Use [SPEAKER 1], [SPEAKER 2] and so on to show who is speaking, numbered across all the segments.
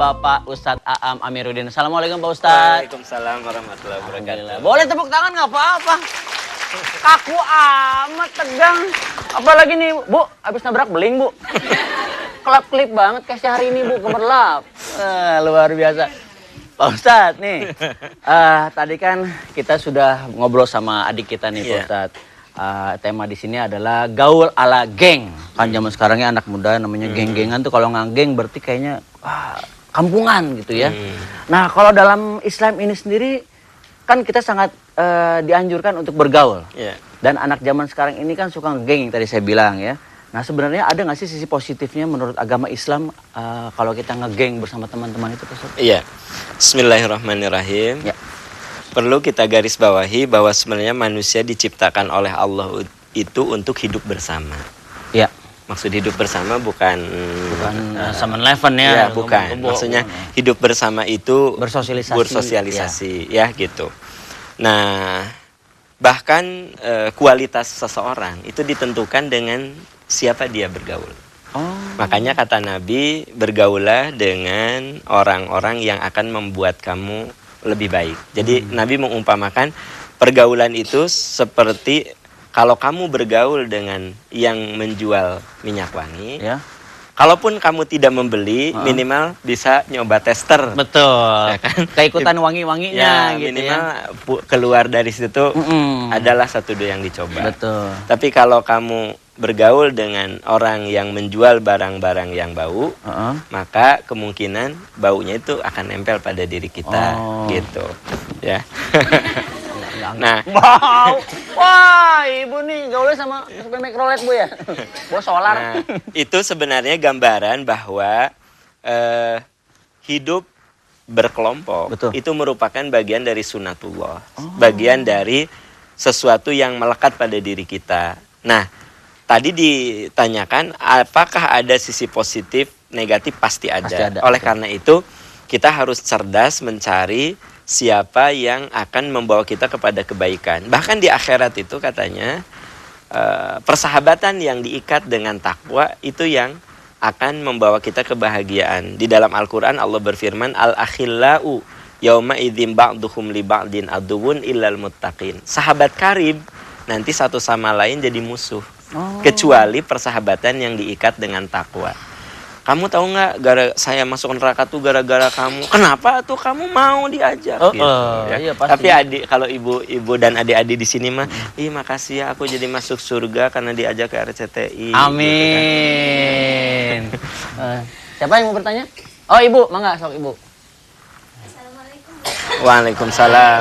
[SPEAKER 1] Bapak Ustadz Aam Amiruddin. Assalamualaikum Pak Ustadz.
[SPEAKER 2] Waalaikumsalam warahmatullahi wabarakatuh.
[SPEAKER 1] Boleh tepuk tangan nggak apa-apa. Kaku amat, tegang. Apalagi nih Bu, habis nabrak beling Bu. Kelap-kelip banget kayak hari ini Bu, gemerlap. Luar biasa. Pak Ustadz nih, tadi kan kita sudah ngobrol sama adik kita nih Pak Ustadz. Tema di sini adalah gaul ala geng. Kan zaman sekarangnya anak muda namanya geng-gengan tuh, kalau nggak geng berarti kayaknya kampungan gitu ya. Nah kalau dalam Islam ini sendiri kan kita sangat dianjurkan untuk bergaul. Dan anak zaman sekarang ini kan suka ngegeng yang tadi saya bilang ya. Nah sebenarnya ada nggak sih sisi positifnya menurut agama Islam kalau kita ngegeng bersama teman-teman itu Pak Ustadz?
[SPEAKER 2] Iya. Bismillahirrahmanirrahim. Ya. Perlu kita garis bawahi bahwa sebenarnya manusia diciptakan oleh Allah itu untuk hidup bersama.
[SPEAKER 1] Ya.
[SPEAKER 2] Maksud hidup bersama bukan
[SPEAKER 1] 7-Eleven ya.
[SPEAKER 2] Ya bukan. Maksudnya hidup bersama itu bersosialisasi ya gitu. Nah bahkan kualitas seseorang itu ditentukan dengan siapa dia bergaul. Makanya kata Nabi, bergaulah dengan orang-orang yang akan membuat kamu lebih baik. Jadi Nabi mengumpamakan pergaulan itu seperti kalau kamu bergaul dengan yang menjual minyak wangi, kalaupun kamu tidak membeli, minimal bisa nyoba tester.
[SPEAKER 1] Betul.
[SPEAKER 2] Ya kan?
[SPEAKER 1] Keikutan wangi-wanginya gitu
[SPEAKER 2] minimal
[SPEAKER 1] ya.
[SPEAKER 2] Keluar dari situ adalah satu dua yang dicoba.
[SPEAKER 1] Betul.
[SPEAKER 2] Tapi kalau kamu bergaul dengan orang yang menjual barang-barang yang bau, maka kemungkinan baunya itu akan nempel pada diri kita, gitu, ya. Nah,
[SPEAKER 1] wow, wah ibu nih gaulnya sama Mikrolet Bu ya, Bu solar.
[SPEAKER 2] Nah, itu sebenarnya gambaran bahwa hidup berkelompok itu merupakan bagian dari sunatullah, bagian dari sesuatu yang melekat pada diri kita. Nah, tadi ditanyakan apakah ada sisi positif, negatif, pasti ada. Oleh karena itu kita harus cerdas mencari siapa yang akan membawa kita kepada kebaikan. Bahkan di akhirat itu katanya persahabatan yang diikat dengan takwa itu yang akan membawa kita kebahagiaan. Di dalam Al-Quran Allah berfirman, Al-akhillau yauma idzin ba'duhum li ba'din aduwwun illal muttaqin. Sahabat karib nanti satu sama lain jadi musuh. Kecuali persahabatan yang diikat dengan takwa. Kamu tahu nggak, saya masuk neraka tuh gara-gara kamu. Kenapa tuh kamu mau diajak? Gitu, ya.
[SPEAKER 1] Iya, pasti.
[SPEAKER 2] Tapi adik, kalau ibu dan adik-adik di sini mah, makasih ya aku jadi masuk surga karena diajak ke RCTI.
[SPEAKER 1] Amin. Gitu kan. Siapa yang mau bertanya? Oh ibu, mangga sok ibu.
[SPEAKER 3] Assalamualaikum.
[SPEAKER 2] Waalaikumsalam.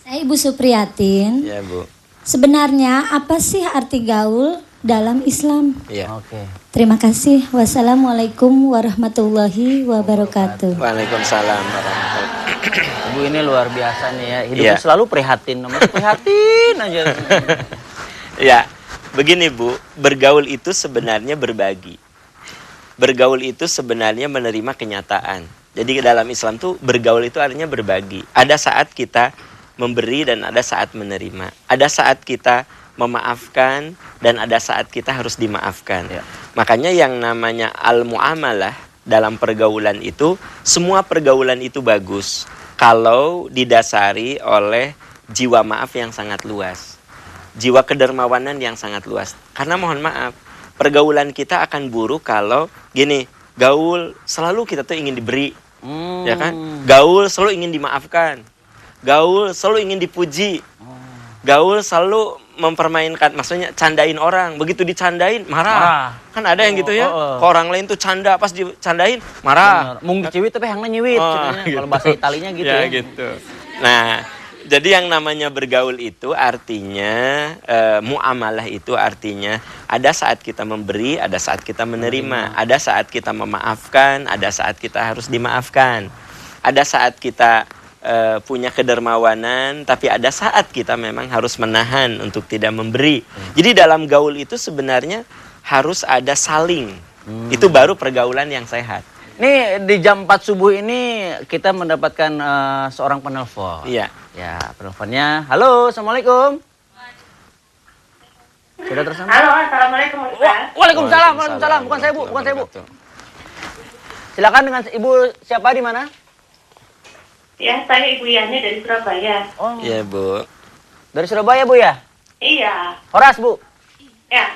[SPEAKER 3] Saya Ibu Supriyatin.
[SPEAKER 2] Ya Bu.
[SPEAKER 3] Sebenarnya apa sih arti gaul dalam Islam?
[SPEAKER 2] Iya.
[SPEAKER 1] Oke.
[SPEAKER 3] Terima kasih. Wassalamualaikum warahmatullahi wabarakatuh.
[SPEAKER 2] Waalaikumsalam warahmatullahi wabarakatuh.
[SPEAKER 1] Ibu ini luar biasa nih ya. Hidupnya selalu prihatin, namanya prihatin aja.
[SPEAKER 2] Ya, begini Bu, bergaul itu sebenarnya berbagi. Bergaul itu sebenarnya menerima kenyataan. Jadi dalam Islam tuh bergaul itu artinya berbagi. Ada saat kita memberi dan ada saat menerima. Ada saat kita memaafkan dan ada saat kita harus dimaafkan. Makanya yang namanya al-muamalah dalam pergaulan itu, semua pergaulan itu bagus kalau didasari oleh jiwa maaf yang sangat luas. Jiwa kedermawanan yang sangat luas. Karena mohon maaf, pergaulan kita akan buruk kalau gini, gaul selalu kita tuh ingin diberi. Ya kan? Gaul selalu ingin dimaafkan. Gaul selalu ingin dipuji. Gaul selalu mempermainkan, maksudnya candain orang. Begitu dicandain, marah. Kan ada yang gitu ya. Ke orang lain tuh canda, pas dicandain, marah.
[SPEAKER 1] Mung diciwit tapi hangna nyiwit.
[SPEAKER 2] Gitu.
[SPEAKER 1] Kalau bahasa Italinya gitu.
[SPEAKER 2] Ya gitu. Nah, jadi yang namanya bergaul itu artinya, muamalah itu artinya ada saat kita memberi, ada saat kita menerima. Ada saat kita memaafkan, ada saat kita harus dimaafkan. Ada saat kita punya kedermawanan, tapi ada saat kita memang harus menahan untuk tidak memberi. Jadi dalam gaul itu sebenarnya harus ada saling. Itu baru pergaulan yang sehat.
[SPEAKER 1] Nih di jam 4 subuh ini kita mendapatkan seorang penelpon.
[SPEAKER 2] Iya.
[SPEAKER 1] Ya, penelponnya. Halo, Assalamualaikum. Sudah tersambung?
[SPEAKER 4] Halo, Assalamualaikum Ustaz.
[SPEAKER 1] Waalaikumsalam, waalaikumsalam. Bukan saya Bu, bukan saya Bu. Silakan dengan Ibu siapa di mana?
[SPEAKER 4] Ya, saya Ibu Yani dari Surabaya.
[SPEAKER 1] Oh,
[SPEAKER 2] Iya, Bu.
[SPEAKER 1] dari Surabaya, Bu ya?
[SPEAKER 4] Iya,
[SPEAKER 1] Horas, Bu.
[SPEAKER 4] ya.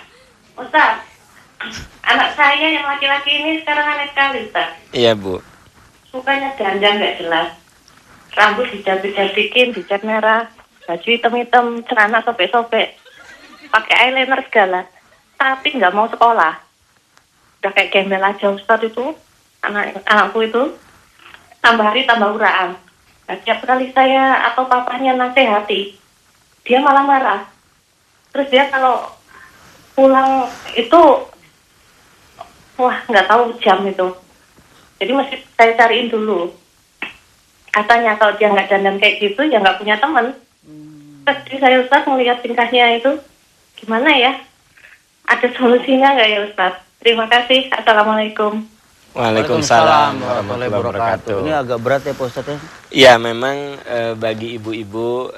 [SPEAKER 4] Ustaz, anak saya yang laki-laki ini sekarang aneh sekali, Ustaz.
[SPEAKER 2] Iya, Bu.
[SPEAKER 4] Mukanya dandan nggak jelas. Rambut dijabik-jabikin, dicat merah. Baju hitam-hitam, celana sobek-sobek. Pakai eyeliner segala. Tapi nggak mau sekolah. Udah kayak gembel aja, Ustaz itu. Anakku itu. Tambah hari tambah uraan. Nah, setiap kali saya atau papanya nasihati, dia malah marah. Terus dia kalau pulang itu, wah nggak tahu jam itu. Jadi mesti saya cariin dulu. Katanya kalau dia nggak dandan kayak gitu, ya nggak punya teman. Terus saya Ustaz melihat tingkahnya itu, gimana ya? Ada solusinya nggak ya Ustaz? Terima kasih. Assalamualaikum.
[SPEAKER 2] Waalaikumsalam
[SPEAKER 1] warahmatullahi wabarakatuh. Ini agak berat ya Pak Ustadz ya?
[SPEAKER 2] Iya, memang bagi ibu-ibu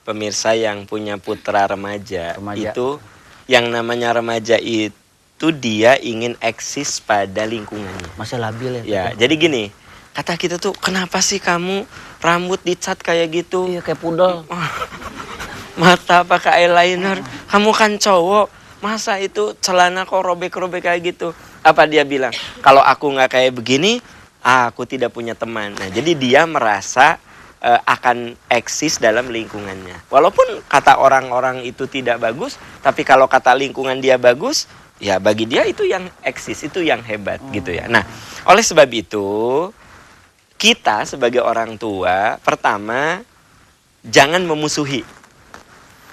[SPEAKER 2] pemirsa yang punya putra remaja, itu yang namanya remaja itu dia ingin eksis pada lingkungannya.
[SPEAKER 1] Masih labil ya?
[SPEAKER 2] Ya, jadi gini, kata kita tuh, kenapa sih kamu rambut dicat kayak gitu?
[SPEAKER 1] Iya, kayak pudel.
[SPEAKER 2] Mata pakai eyeliner, kamu kan cowok, masa itu celana kok robek-robek kayak gitu? Apa dia bilang? Kalau aku nggak kayak begini, aku tidak punya teman. Nah, jadi dia merasa akan eksis dalam lingkungannya. Walaupun kata orang-orang itu tidak bagus, tapi kalau kata lingkungan dia bagus, ya bagi dia itu yang eksis, itu yang hebat gitu ya. Nah, oleh sebab itu, kita sebagai orang tua, pertama, jangan memusuhi.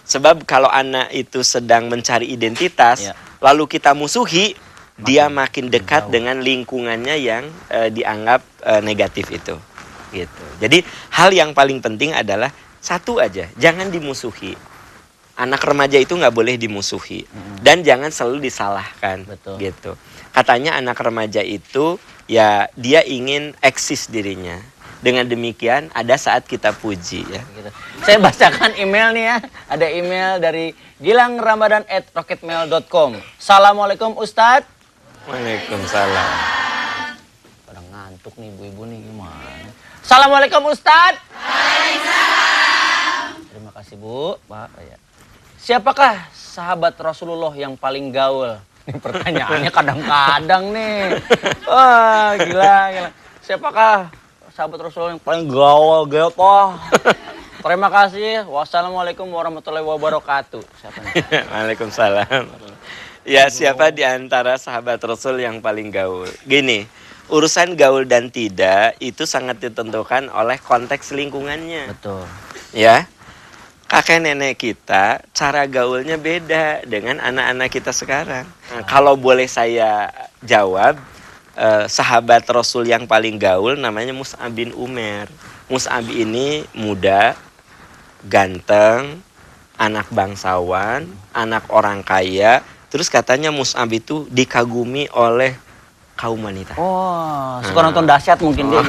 [SPEAKER 2] Sebab kalau anak itu sedang mencari identitas, lalu kita musuhi, dia makin dekat dengan lingkungannya yang dianggap negatif itu. Gitu. Jadi hal yang paling penting adalah satu aja, jangan dimusuhi. Anak remaja itu nggak boleh dimusuhi dan jangan selalu disalahkan.
[SPEAKER 1] Betul.
[SPEAKER 2] Gitu. Katanya anak remaja itu ya dia ingin eksis dirinya. Dengan demikian ada saat kita puji ya.
[SPEAKER 1] Gitu. Saya bacakan email nih ya. Ada email dari gilangramadan@rocketmail.com. Assalamualaikum Ustadz.
[SPEAKER 2] Waalaikumsalam.
[SPEAKER 1] Pada ngantuk nih ibu-ibu nih gimana? Assalamualaikum Ustadz. Waalaikumsalam. Terima kasih Bu. Pak. Ya. Siapakah sahabat Rasulullah yang paling gaul? Ini pertanyaannya kadang-kadang nih. Wah gila. Siapakah sahabat Rasulullah yang paling gaul gitu? Terima kasih. Wassalamualaikum warahmatullahi wabarakatuh. Siapa nih?
[SPEAKER 2] Waalaikumsalam. Ya, siapa di antara sahabat Rasul yang paling gaul? Gini, urusan gaul dan tidak itu sangat ditentukan oleh konteks lingkungannya.
[SPEAKER 1] Betul.
[SPEAKER 2] Ya, kakek nenek kita cara gaulnya beda dengan anak-anak kita sekarang. Nah, kalau boleh saya jawab, sahabat Rasul yang paling gaul namanya Mus'ab bin Umair. Mus'ab ini muda, ganteng, anak bangsawan, anak orang kaya. Terus katanya Mus'ab itu dikagumi oleh kaum wanita.
[SPEAKER 1] Oh, suka nonton dahsyat mungkin dia.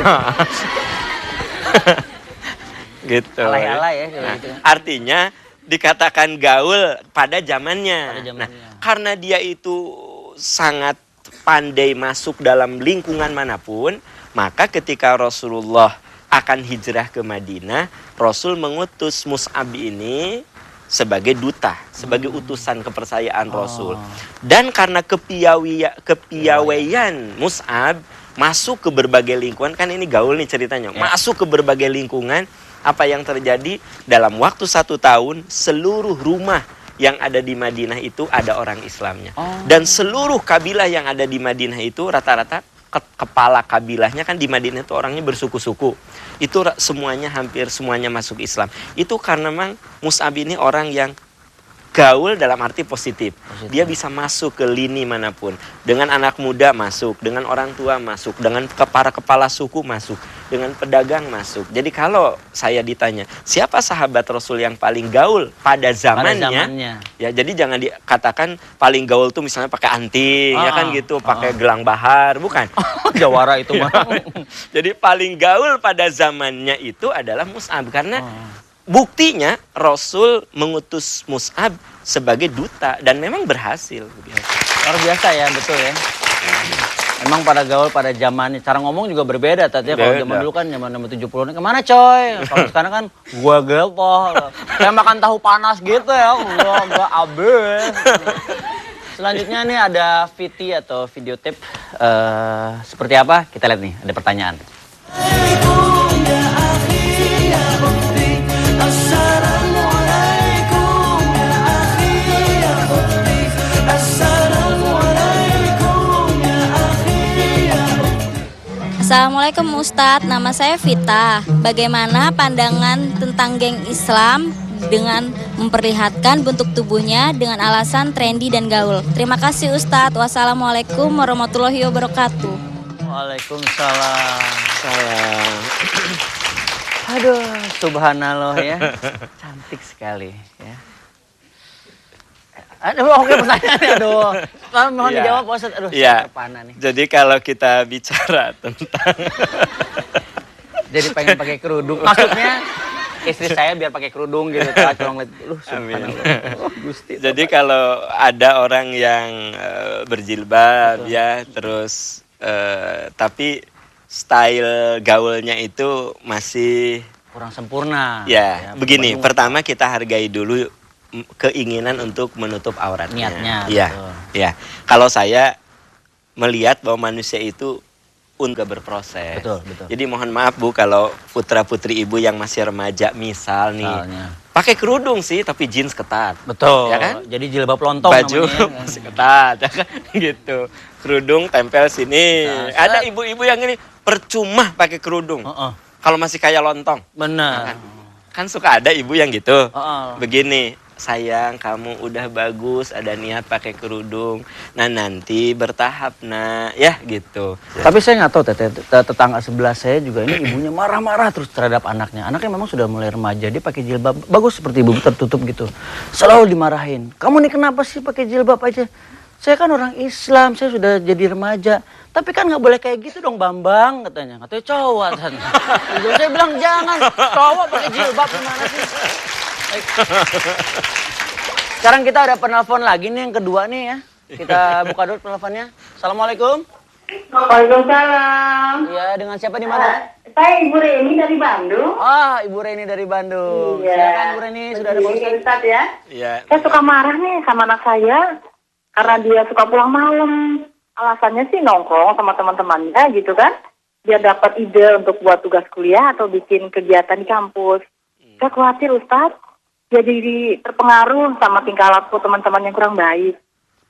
[SPEAKER 2] Gitu.
[SPEAKER 1] Alay-alay ya.
[SPEAKER 2] Nah,
[SPEAKER 1] Gitu.
[SPEAKER 2] artinya dikatakan gaul pada zamannya.
[SPEAKER 1] Pada zamannya.
[SPEAKER 2] Nah, karena dia itu sangat pandai masuk dalam lingkungan manapun, maka ketika Rasulullah akan hijrah ke Madinah, Rasul mengutus Mus'ab ini sebagai duta, sebagai utusan kepercayaan Rasul. Dan karena kepiawaian Mus'ab masuk ke berbagai lingkungan, kan ini gaul nih ceritanya, masuk ke berbagai lingkungan, apa yang terjadi dalam waktu 1 tahun, seluruh rumah yang ada di Madinah itu ada orang Islamnya. Dan seluruh kabilah yang ada di Madinah itu rata-rata kepala kabilahnya kan di Madinah itu orangnya bersuku-suku. Itu semuanya, hampir semuanya masuk Islam. Itu karena memang Mus'ab ini orang yang gaul dalam arti positif. Dia bisa masuk ke lini manapun. Dengan anak muda masuk, dengan orang tua masuk, dengan para kepala suku masuk, dengan pedagang masuk. Jadi kalau saya ditanya, siapa sahabat Rasul yang paling gaul pada zamannya? Ya, jadi jangan dikatakan paling gaul tuh misalnya pakai anting, ya kan gitu, pakai gelang bahar, bukan.
[SPEAKER 1] Jawara itu mah.
[SPEAKER 2] Jadi paling gaul pada zamannya itu adalah Mus'ab karena buktinya Rasul mengutus Mus'ab sebagai duta dan memang berhasil.
[SPEAKER 1] Luar biasa ya, betul ya. Emang pada gaul pada zamannya cara ngomong juga berbeda tadi. Kalau
[SPEAKER 2] Beda.
[SPEAKER 1] zaman dulu kan zaman 70-an kemana coy? Kalau sekarang kan gua geltoh. Kayak makan tahu panas gitu ya. Gua abis. Selanjutnya nih ada VT atau video tape. Seperti apa? Kita lihat nih, ada pertanyaan.
[SPEAKER 5] Assalamualaikum Ustadz, nama saya Vita. Bagaimana pandangan tentang geng Islam dengan memperlihatkan bentuk tubuhnya dengan alasan trendy dan gaul? Terima kasih Ustadz. Wassalamualaikum warahmatullahi wabarakatuh.
[SPEAKER 1] Waalaikumsalam.
[SPEAKER 2] Salam.
[SPEAKER 1] Aduh, subhanallah ya. Cantik sekali ya. Aduh, oke pertanyaannya, aduh. Mohon
[SPEAKER 2] Iya.
[SPEAKER 1] dijawab Pak Ustadz. Aduh,
[SPEAKER 2] Iya.
[SPEAKER 1] saya terpana nih.
[SPEAKER 2] Jadi kalau kita bicara tentang
[SPEAKER 1] Jadi pengen pakai kerudung. Maksudnya istri saya biar pakai kerudung gitu. Cuma ngeliat, subhanallah. Oh, Gusti.
[SPEAKER 2] jadi kalau ada orang yang berjilbab ya, terus tapi style gaulnya itu masih
[SPEAKER 1] Kurang sempurna.
[SPEAKER 2] ya, begini.
[SPEAKER 1] Bandung.
[SPEAKER 2] Pertama kita hargai dulu keinginan untuk menutup auratnya.
[SPEAKER 1] Niatnya,
[SPEAKER 2] Iya,
[SPEAKER 1] betul.
[SPEAKER 2] iya. Kalau saya melihat bahwa manusia itu juga berproses.
[SPEAKER 1] Betul, betul.
[SPEAKER 2] Jadi mohon maaf Bu kalau putra-putri ibu yang masih remaja misal nih
[SPEAKER 1] Misalnya.
[SPEAKER 2] pakai kerudung sih tapi jeans ketat.
[SPEAKER 1] Betul.
[SPEAKER 2] Ya kan?
[SPEAKER 1] Jadi jilbab lontong
[SPEAKER 2] Baju
[SPEAKER 1] namanya.
[SPEAKER 2] masih ketat ya kan? Gitu. Kerudung tempel sini.
[SPEAKER 1] Nah,
[SPEAKER 2] Ada ibu-ibu yang ini percuma pakai kerudung.
[SPEAKER 1] Heeh.
[SPEAKER 2] Kalau masih kayak lontong.
[SPEAKER 1] Benar.
[SPEAKER 2] Kan suka ada ibu yang gitu.
[SPEAKER 1] Heeh.
[SPEAKER 2] Begini, sayang kamu udah bagus ada niat pakai kerudung. Nah nanti bertahap nak ya gitu.
[SPEAKER 1] Tapi saya nggak tahu tetangga sebelah saya juga ini ibunya marah-marah terus terhadap anaknya. Anaknya memang sudah mulai remaja, dia pakai jilbab bagus seperti ibu tertutup gitu. Selalu dimarahin. Kamu nih kenapa sih pakai jilbab aja? Saya kan orang Islam, saya sudah jadi remaja. Tapi kan nggak boleh kayak gitu dong Bambang katanya. Katanya cowok kan. Saya bilang jangan cowok pakai jilbab gimana sih? Baik. Sekarang kita ada penelpon lagi nih yang kedua nih ya. Kita buka dulu penelponnya. Assalamualaikum.
[SPEAKER 4] Waalaikumsalam.
[SPEAKER 1] Iya, dengan siapa di mana?
[SPEAKER 4] Saya Ibu Reni dari Bandung.
[SPEAKER 1] Ah, Ibu Reni dari Bandung.
[SPEAKER 4] Iya.
[SPEAKER 1] Silakan Ibu Reni, sudah ada
[SPEAKER 4] Begini,
[SPEAKER 1] Pak
[SPEAKER 4] Ustadz ya.
[SPEAKER 2] Iya.
[SPEAKER 4] Saya suka marah nih sama anak saya karena dia suka pulang malam. Alasannya sih nongkrong sama teman-temannya gitu kan. Dia dapat ide untuk buat tugas kuliah atau bikin kegiatan di kampus. Saya khawatir Ustadz, dia jadi terpengaruh sama tingkah laku teman-teman yang kurang baik.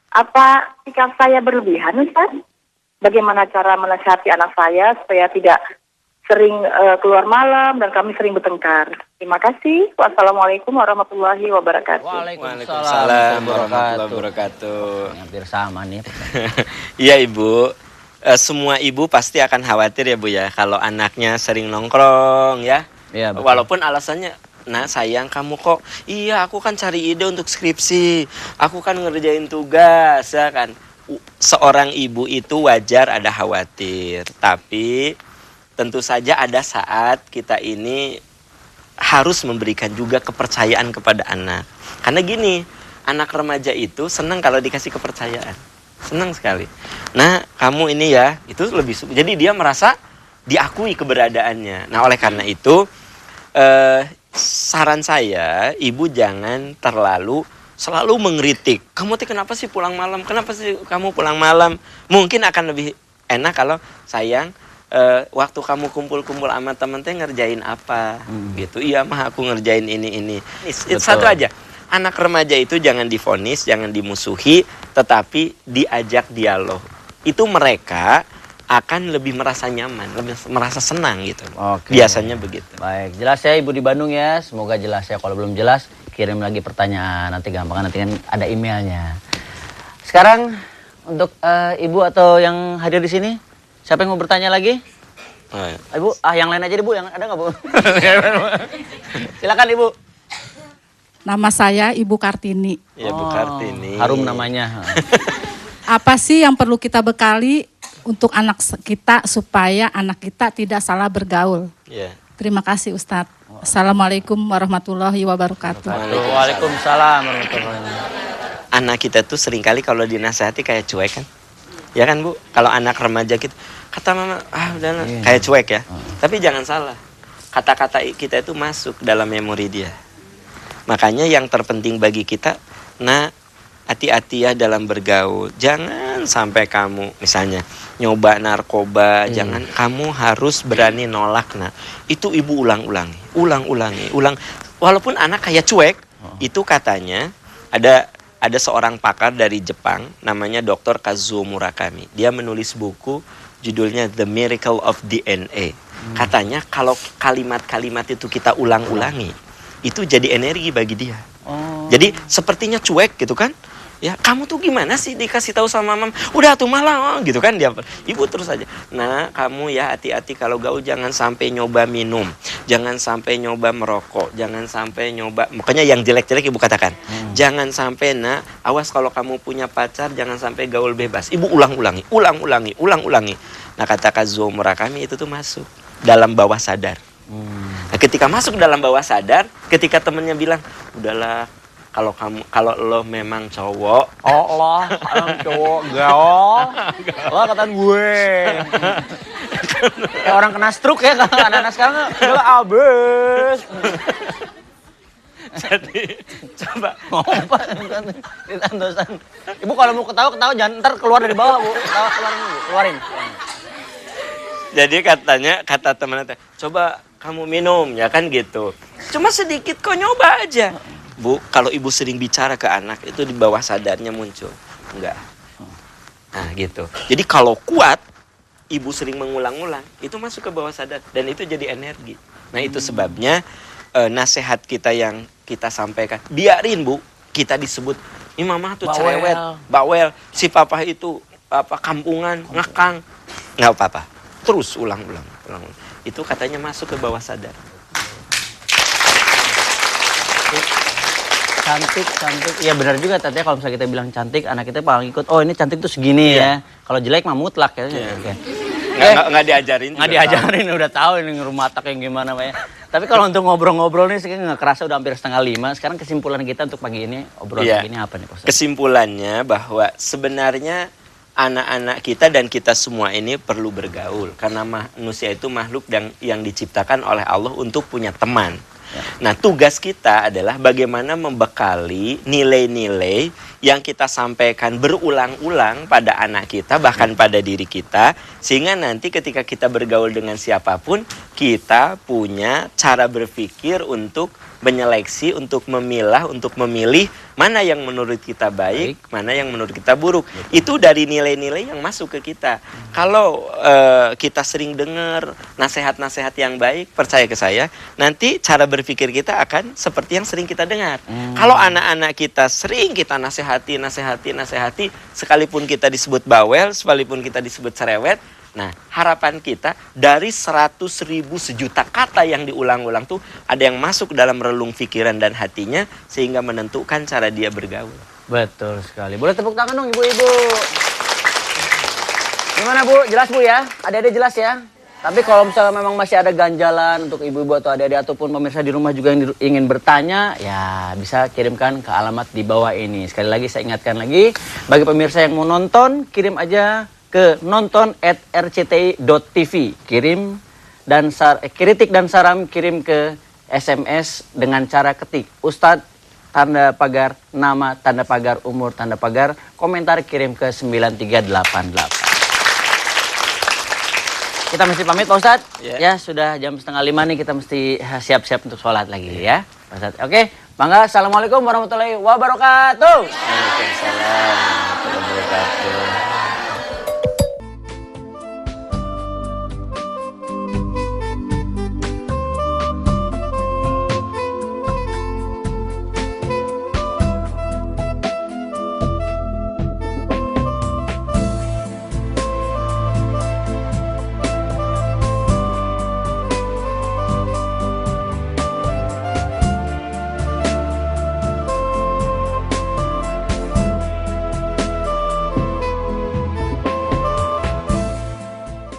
[SPEAKER 4] Apa sikap saya berlebihan Ustadz? Bagaimana cara menasihati anak saya supaya tidak sering keluar malam dan kami sering bertengkar. Terima kasih. Wassalamualaikum warahmatullahi wabarakatuh.
[SPEAKER 2] Waalaikumsalam warahmatullahi wabarakatuh.
[SPEAKER 1] Hampir sama nih.
[SPEAKER 2] Iya Ibu, semua ibu pasti akan khawatir ya Bu ya kalau anaknya sering nongkrong ya.
[SPEAKER 1] Iya, betul.
[SPEAKER 2] Walaupun alasannya, nah sayang kamu kok, iya aku kan cari ide untuk skripsi, aku kan ngerjain tugas ya kan. Seorang ibu itu wajar ada khawatir, tapi tentu saja ada saat kita ini harus memberikan juga kepercayaan kepada anak. Karena gini, anak remaja itu senang kalau dikasih kepercayaan. Senang sekali. Nah, kamu ini ya, itu lebih jadi dia merasa diakui keberadaannya. Nah, oleh karena itu saran saya, ibu jangan selalu mengkritik. Kamu tuh kenapa sih pulang malam? Kenapa sih kamu pulang malam? Mungkin akan lebih enak kalau sayang waktu kamu kumpul-kumpul sama temen teh ngerjain apa gitu. Iya mah aku ngerjain ini.
[SPEAKER 1] Betul.
[SPEAKER 2] Satu aja. Anak remaja itu jangan divonis, jangan dimusuhi, tetapi diajak dialog. Itu mereka akan lebih merasa nyaman, lebih merasa senang gitu.
[SPEAKER 1] Oke.
[SPEAKER 2] Biasanya begitu.
[SPEAKER 1] Baik, jelas ya Ibu di Bandung ya. Semoga jelas ya. Kalau belum jelas, kirim lagi pertanyaan. Nanti gampang, nanti kan ada emailnya. Sekarang untuk Ibu atau yang hadir di sini, siapa yang mau bertanya lagi?
[SPEAKER 2] Oh, ya.
[SPEAKER 1] Ibu, yang lain aja deh Bu, yang ada nggak Bu? Silakan Ibu.
[SPEAKER 6] Nama saya Ibu Kartini.
[SPEAKER 2] Ya Bu Kartini.
[SPEAKER 1] Harum namanya.
[SPEAKER 6] Apa sih yang perlu kita bekali untuk anak kita supaya anak kita tidak salah bergaul?
[SPEAKER 2] Ya.
[SPEAKER 6] Terima kasih Ustadz. Assalamualaikum warahmatullahi wabarakatuh.
[SPEAKER 1] Waalaikumsalam warahmatullahi wabarakatuh.
[SPEAKER 2] Anak kita tuh seringkali kalau dinasehati kayak cuek kan. Ya kan Bu, kalau anak remaja gitu, kata mama, udahlah, kayak cuek ya. Tapi jangan salah, kata-kata kita itu masuk dalam memori dia. Makanya yang terpenting bagi kita, hati-hati ya dalam bergaul. Jangan sampai kamu misalnya nyoba narkoba, jangan, kamu harus berani nolak. Nah, itu ibu ulang-ulangi. Walaupun anak kayak cuek, itu katanya ada seorang pakar dari Jepang namanya Dr. Kazuo Murakami. Dia menulis buku judulnya The Miracle of DNA. Katanya kalau kalimat-kalimat itu kita ulang-ulangi, itu jadi energi bagi dia. Jadi sepertinya cuek gitu kan? Ya, kamu tuh gimana sih dikasih tahu sama mama? Udah tuh malah gitu kan dia. Ibu terus aja. Nah, kamu ya hati-hati kalau gaul, jangan sampai nyoba minum, jangan sampai nyoba merokok, jangan sampai nyoba, makanya yang jelek-jelek ibu katakan. Jangan sampai awas kalau kamu punya pacar jangan sampai gaul bebas. Ibu ulang-ulangi. Nah, kata Kazuo Murakami itu tuh masuk dalam bawah sadar. Nah, ketika masuk dalam bawah sadar, ketika temennya bilang, udahlah, kalau lo memang cowok,
[SPEAKER 1] gaul, lo kataan gue. Kayak orang kena stroke ya, kalau anak-anak sekarang udah abis.
[SPEAKER 2] Jadi coba
[SPEAKER 1] Ngompat ditantosan. Ibu kalau mau ketawa jangan ntar keluar dari bawah, Bu. Ketawa keluarin.
[SPEAKER 2] Jadi kata temannya, coba kamu minum ya kan gitu. Cuma sedikit kok, nyoba aja. Bu, kalau ibu sering bicara ke anak itu di bawah sadarnya muncul. Enggak. Nah gitu. Jadi kalau kuat, ibu sering mengulang-ulang, itu masuk ke bawah sadar dan itu jadi energi. Nah itu sebabnya nasihat kita yang kita sampaikan, biarin Bu, kita disebut, ini mama tuh cerewet, bawel, si papa itu kampungan, ngekang. Nggak apa-apa. Terus ulang-ulang. Itu katanya masuk ke bawah sadar.
[SPEAKER 1] Cantik. Iya benar juga Tante, kalau misalnya kita bilang cantik, anak kita paling ikut, oh ini cantik tuh segini ya. Kalau jelek mah mutlak ya.
[SPEAKER 2] Nggak diajarin.
[SPEAKER 1] Nggak diajarin, udah tahu ini rumah tak yang gimana Pak ya. Tapi kalau untuk ngobrol-ngobrol nih, sekarang nggak kerasa udah hampir 4:30. Sekarang kesimpulan kita untuk pagi ini, obrolan pagi ini apa nih Pak Ustadz?
[SPEAKER 2] Kesimpulannya bahwa sebenarnya anak-anak kita dan kita semua ini perlu bergaul. Karena manusia itu makhluk yang diciptakan oleh Allah untuk punya teman. Nah, tugas kita adalah bagaimana membekali nilai-nilai yang kita sampaikan berulang-ulang pada anak kita, bahkan pada diri kita, sehingga nanti ketika kita bergaul dengan siapapun, kita punya cara berpikir untuk menyeleksi, untuk memilah, untuk memilih mana yang menurut kita baik, mana yang menurut kita buruk. Itu dari nilai-nilai yang masuk ke kita. Kalau kita sering dengar nasihat-nasihat yang baik, percaya ke saya, nanti cara berpikir kita akan seperti yang sering kita dengar. Kalau anak-anak kita sering kita nasihati, sekalipun kita disebut bawel, sekalipun kita disebut cerewet, nah, harapan kita dari 100.000 sejuta kata yang diulang-ulang tuh ada yang masuk dalam relung pikiran dan hatinya sehingga menentukan cara dia bergaul.
[SPEAKER 1] Betul sekali. Boleh tepuk tangan dong ibu-ibu. Gimana Bu? Jelas Bu ya? Adik-adik jelas ya? Tapi kalau misalnya memang masih ada ganjalan untuk ibu-ibu atau adik-adik ataupun pemirsa di rumah juga yang ingin bertanya, ya bisa kirimkan ke alamat di bawah ini. Sekali lagi saya ingatkan lagi, bagi pemirsa yang mau nonton, kirim aja ke nonton@rcti.tv. Kirim dan kritik dan saran kirim ke SMS dengan cara ketik Ustadz tanda pagar nama tanda pagar umur tanda pagar, komentar kirim ke 9388. Kita mesti pamit Pak Ustadz. Ya sudah jam 4:30 nih, kita mesti siap-siap untuk sholat lagi ya Pak Ustadz. Oke, bangga. Assalamualaikum warahmatullahi wabarakatuh.
[SPEAKER 2] Waalaikumsalam warahmatullahi wabarakatuh.